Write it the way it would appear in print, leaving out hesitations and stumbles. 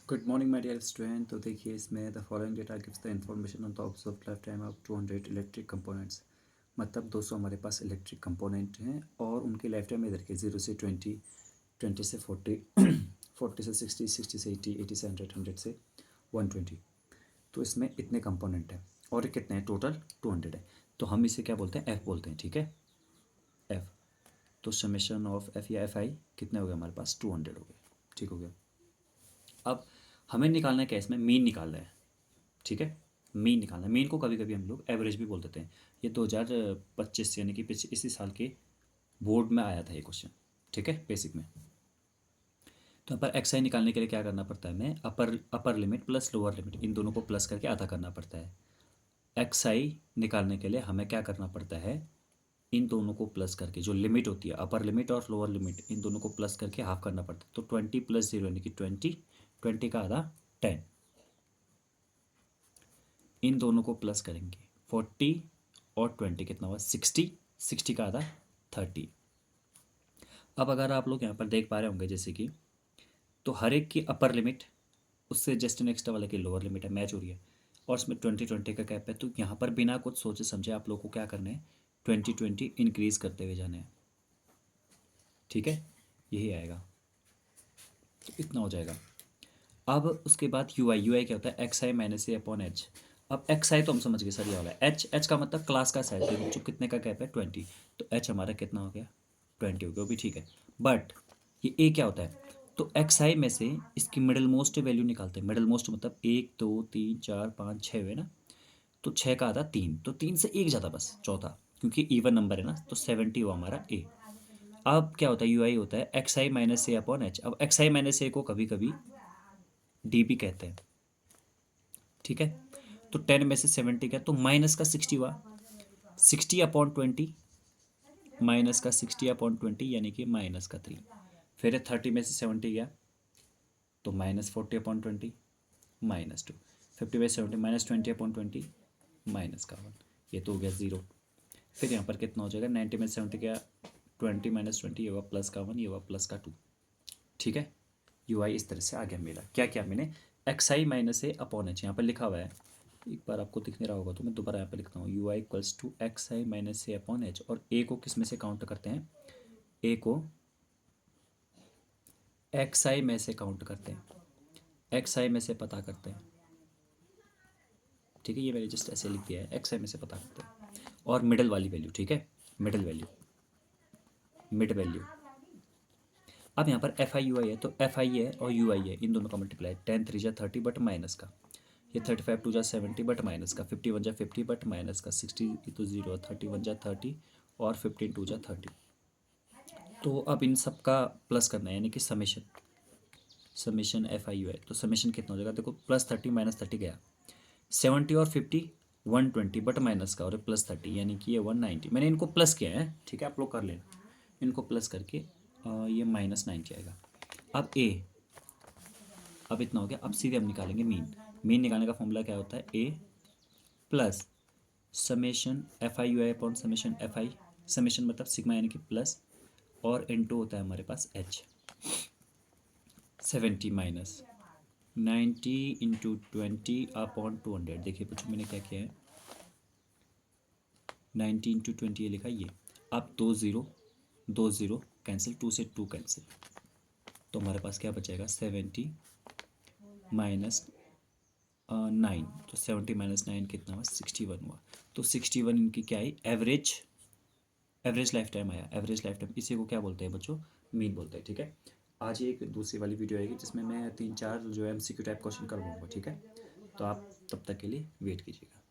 Good morning my dear student. तो देखिए इसमें the following data gives the information on the observe life time of 200 electric components. मतलब 200 हमारे पास electric component हैं और उनकी लाइफ टाइम इधर के 0 से 20, 20 से 40, 40 से 60, 60 से 80, 80 से 100, 100 से 120। तो इसमें इतने कंपोनेंट हैं और ये कितने हैं टोटल 200 है। तो हम इसे क्या बोलते हैं, एफ बोलते हैं। ठीक है, एफ। तो समेशन ऑफ एफ या एफ आई कितने हो गए हमारे पास, 200 हो गए। ठीक हो गया। अब हमें निकालना है क्या, इसमें मीन निकालना है। ठीक है, मीन निकालना है। मीन को कभी कभी हम लोग एवरेज भी बोल देते हैं। ये 2025 यानी कि इसी साल के बोर्ड में आया था ये क्वेश्चन। ठीक है, बेसिक में। तो यहाँ पर एक्स आई निकालने के लिए क्या करना पड़ता है, हमें upper limit plus lower limit in दोनों को प्लस करके आधा करना पड़ता है। एक्स आई निकालने के लिए हमें क्या करना पड़ता है, इन दोनों को प्लस करके जो लिमिट होती है अपर लिमिट और लोअर लिमिट इन दोनों को प्लस करके हाफ करना पड़ता है। तो 20 + 0 यानी कि 20, 20 का आधा 10, इन दोनों को प्लस करेंगे 40 और 20 कितना हुआ 60, 60 का आधा 30। अब अगर आप लोग यहाँ पर देख पा रहे होंगे जैसे कि, तो हर एक की अपर लिमिट उससे जस्ट नेक्स्ट वाले की लोअर लिमिट है, मैच हो रही है और इसमें 20-20 का गैप है। तो यहाँ पर बिना कुछ सोचे समझे आप लोग को क्या करना है, 20-20 इंक्रीज करते हुए जाना है। ठीक है, यही आएगा, तो इतना हो जाएगा। अब उसके बाद यू आई क्या होता है, x I minus A upon H. अब एक्स आई तो हम समझ गए सर, ये वाला एच, एच का मतलब क्लास का साइज है जो कितने का गैप है 20। तो एच हमारा कितना हो गया 20 हो गया, वो भी ठीक है। बट ये ए क्या होता है, तो एक्स आई में से इसकी मिडल मोस्ट वैल्यू निकालते हैं। मिडल मोस्ट मतलब 1 2 3 4 5 6 है ना, तो 6 का आधा 3, तो 3 से एक ज़्यादा बस चौथा, क्योंकि इवन नंबर है ना, तो 70 हुआ हमारा ए। अब क्या होता है, यू आई होता है x I minus A upon H. अब एक्स आई माइनस ए को कभी कभी डी भी कहते हैं। ठीक है, तो 10 में से 70 गया तो माइनस का 60 हुआ, 60/20, माइनस का 60/20 यानी कि माइनस का 3। फिर 30 में से 70 गया तो -40/20, -2। 50/70 -20/20, -1। ये तो हो गया 0। फिर यहाँ पर कितना हो जाएगा, 90 में से 70 गया, 20 - 20 ये हुआ +1, ये हुआ +2। ठीक है, यू आई इस तरह से आ गया मेरा। क्या क्या मैंने, x I minus A upon H यहाँ पर लिखा हुआ है, एक बार आपको दिख नहीं रहा होगा तो मैं दोबारा यहाँ पर लिखता हूँ, U I equals to X I minus A upon H. और ए को किस में से काउंट करते हैं, ए को एक्स आई में से काउंट करते हैं, एक्स आई में से पता करते हैं। ठीक है, ये मैंने जस्ट ऐसे लिख दिया है, एक्स आई में से पता करते हैं। और मिडल वाली वैल्यू, ठीक है, मिडल वैल्यू, मिड वैल्यू। अब यहाँ पर एफ आई यू आई है, तो एफ आई है और यू आई है, इन दोनों का मल्टीप्लाई 10 3 जा 30 बट माइनस का, ये 35 2 जा 70 बट माइनस का, 51 जा 50 बट माइनस का, 60 तो 0, 31 जा 30 और 15 2 जा 30। तो अब इन सब का प्लस करना है यानी कि summation, summation f i u i. तो समेशन कितना हो जाएगा, देखो +30 -30 गया, 70 और 50 120 बट माइनस का, और +30 यानी कि ये 190। मैंने इनको प्लस किया है, ठीक है, आप लोग कर लेना, इनको प्लस करके ये -90 आएगा। अब ए, अब इतना हो गया। अब सीधे हम निकालेंगे मीन। मीन निकालने का फॉर्मूला क्या होता है, a plus summation f i u i upon summation f i. Summation मतलब सिग्मा यानी कि प्लस, और इनटू होता है हमारे पास एच। 70 minus 90 into 20/200। देखिए बच्चों मैंने क्या किया है, 90 इंटू 20 ये लिखा, ये अब 2 0 कैंसिल, 2 से 2 कैंसिल, तो हमारे पास क्या बचेगा 70 माइनस 9। तो 70 - 9 कितना हुआ 61 हुआ। तो 61 इनकी क्या आई, एवरेज, एवरेज लाइफ टाइम आया। एवरेज लाइफ टाइम इसी को क्या बोलते हैं बच्चों, मीन बोलते हैं। ठीक है, आज ही एक दूसरी वाली वीडियो आएगी जिसमें मैं 3-4 जो MCQ टाइप क्वेश्चन करवाऊंगा। ठीक है, तो आप तब तक के लिए वेट कीजिएगा।